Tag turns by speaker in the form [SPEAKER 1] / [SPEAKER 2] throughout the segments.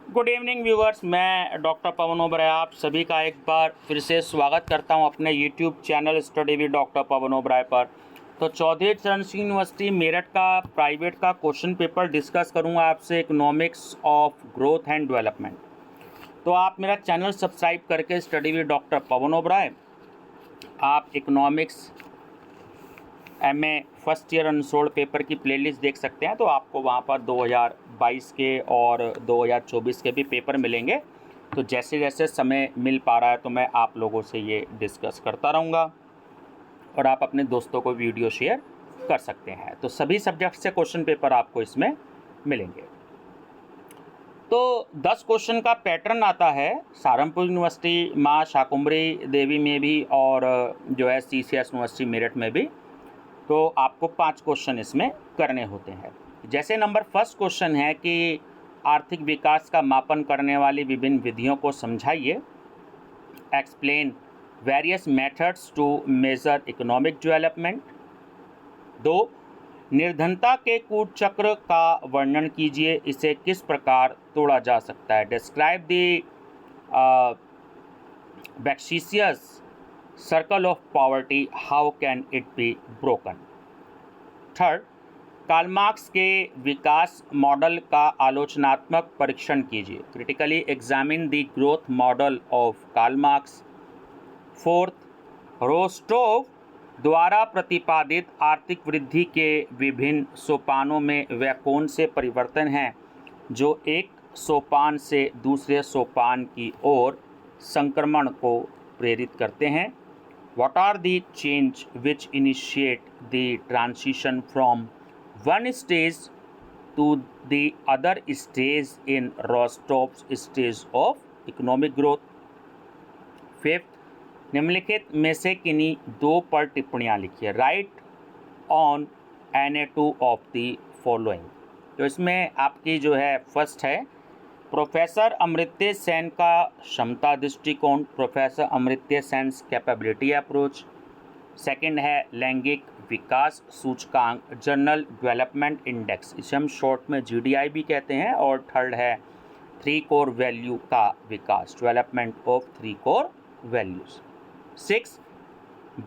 [SPEAKER 1] Good evening viewers, मैं doctor Pawan Oberoi आप सभी का एक बार फिर से स्वागत करता हूं अपने YouTube channel study with doctor Pawan Oberoi पर। तो चौधरी चरण सिंह यूनिवर्सिटी मेरठ का प्राइवेट का क्वेश्चन पेपर डिस्कस करूंगा आपसे, economics of growth and development. तो आप मेरा चैनल सब्सक्राइब करके study with doctor Pawan Oberoi आप economics MA first year unsold paper की प्लेलिस्ट देख सकते हैं। तो आपको वहाँ पर 2022 के और 2024 के भी पेपर मिलेंगे। तो जैसे जैसे समय मिल पा रहा है तो मैं आप लोगों से ये डिस्कस करता रहूँगा और आप अपने दोस्तों को वीडियो शेयर कर सकते हैं। तो सभी सब्जेक्ट से क्वेश्चन पेपर आपको इसमें मिलेंगे। तो 10 क्वेश्चन का पैटर्न आता है सहारनपुर यूनिवर्सिटी, माँ शाकुंभरी देवी में भी और जो है CCS यूनिवर्सिटी मेरठ में भी। तो आपको 5 क्वेश्चन इसमें करने होते हैं। जैसे नंबर फर्स्ट क्वेश्चन है कि आर्थिक विकास का मापन करने वाली विभिन्न विधियों को समझाइए। Explain various methods to measure economic development. 2, निर्धनता के कूट चक्र का वर्णन कीजिए, इसे किस प्रकार तोड़ा जा सकता है। Describe the vicious circle of poverty, how can it be broken. Third, Karl Marx के विकास मॉडल का आलोचनात्मक परीक्षण कीजिए। Critically examine the growth model of Karl Marx. Fourth, Rostow द्वारा प्रतिपादित आर्थिक वृद्धि के विभिन्न सोपानों में वे कौन से परिवर्तन हैं जो एक सोपान से दूसरे सोपान की ओर संक्रमण को प्रेरित करते हैं। What are the change which initiate the transition from one stage to the other stage in Rostov's stage of economic growth? Fifth, निम्नलिखित में से किन्हीं 2 पर टिप्पणियाँ लिखिए। Right on NA2 of the following. तो इसमें आपकी जो है फर्स्ट है प्रोफेसर अमर्त्य सेन का क्षमता दृष्टिकोण, professor Amartya Sen capability approach. Second है लैंगिक विकास सूचकांक, जनरल डेवलपमेंट इंडेक्स, इसे हम शॉर्ट में GDI भी कहते हैं। और थर्ड है 3 कोर वैल्यू का विकास, डेवलपमेंट ऑफ 3 कोर वैल्यूज। 6,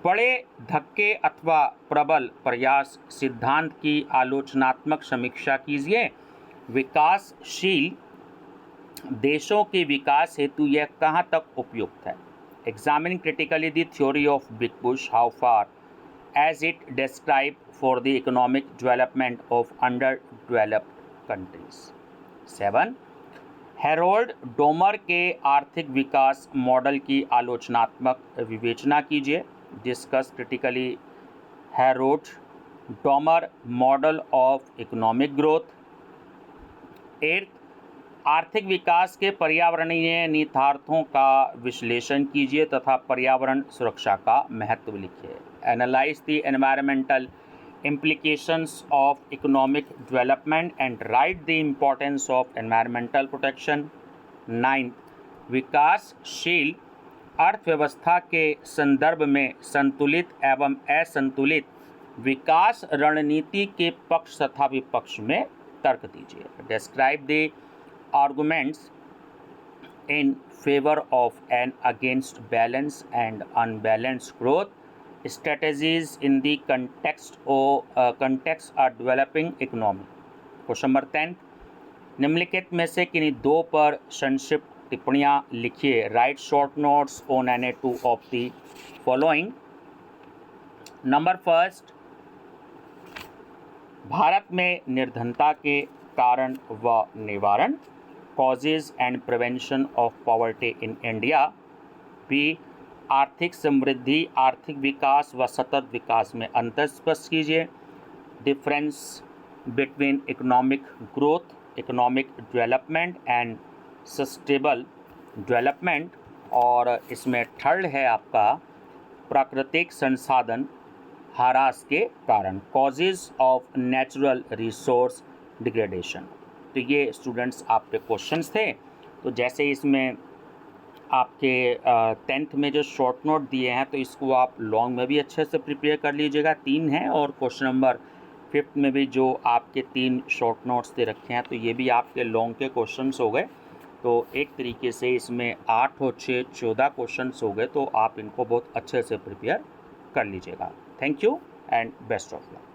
[SPEAKER 1] बड़े धक्के अथवा प्रबल प्रयास सिद्धांत की आलोचनात्मक समीक्षा कीजिए। विकासशील देशों के विकास हेतु यह कहाँ तक उपयुक्त है। Examine critically the theory of big push, how far as it describe for the economic development of under developed countries. 7, Harold Domar के आर्थिक विकास मॉडल की आलोचनात्मक विवेचना कीजिए। Discuss critically Harold Domar model of economic growth. 8, आर्थिक विकास के पर्यावरणीय निहितार्थों का विश्लेषण कीजिए तथा पर्यावरण सुरक्षा का महत्व लिखिए। Analyse the environmental implications of economic development and write the importance of environmental protection. 9, विकासशील अर्थव्यवस्था के संदर्भ में संतुलित एवं असंतुलित विकास रणनीति के पक्ष तथा विपक्ष में तर्क दीजिए। Describe the arguments in favor of and against balanced and unbalanced growth strategies in the context of developing economy. Question number 10, निम्नलिखित में से किन्हीं 2 पर संक्षिप्त टिप्पणियाँ लिखिए। Right short notes on NA2 of the following. Number first, Bharat में निर्धनता के कारण व निवारण, causes and prevention of poverty in India। B, आर्थिक समृद्धि, आर्थिक विकास व सतत विकास में अंतर स्पष्ट कीजिए। Difference between economic growth, economic development and sustainable development. और इसमें थर्ड है आपका प्राकृतिक संसाधन ह्रास के कारण, causes of natural resource degradation. तो ये स्टूडेंट्स आपके क्वेश्चंस थे। तो जैसे इसमें आपके 10th में जो शॉर्ट नोट दिए हैं तो इसको आप लॉन्ग में भी अच्छे से प्रिपेयर कर लीजिएगा, 3 हैं। और क्वेश्चन नंबर 5th में भी जो आपके 3 शॉर्ट नोट्स दे रखे हैं तो ये भी आपके लॉन्ग के क्वेश्चंस हो गए। तो एक तरीके से इसमें 8 और 6 14 क्वेश्चंस हो गए, तो आप इनको बहुत अच्छे से प्रिपेयर कर लीजिएगा। Thank you and best of luck.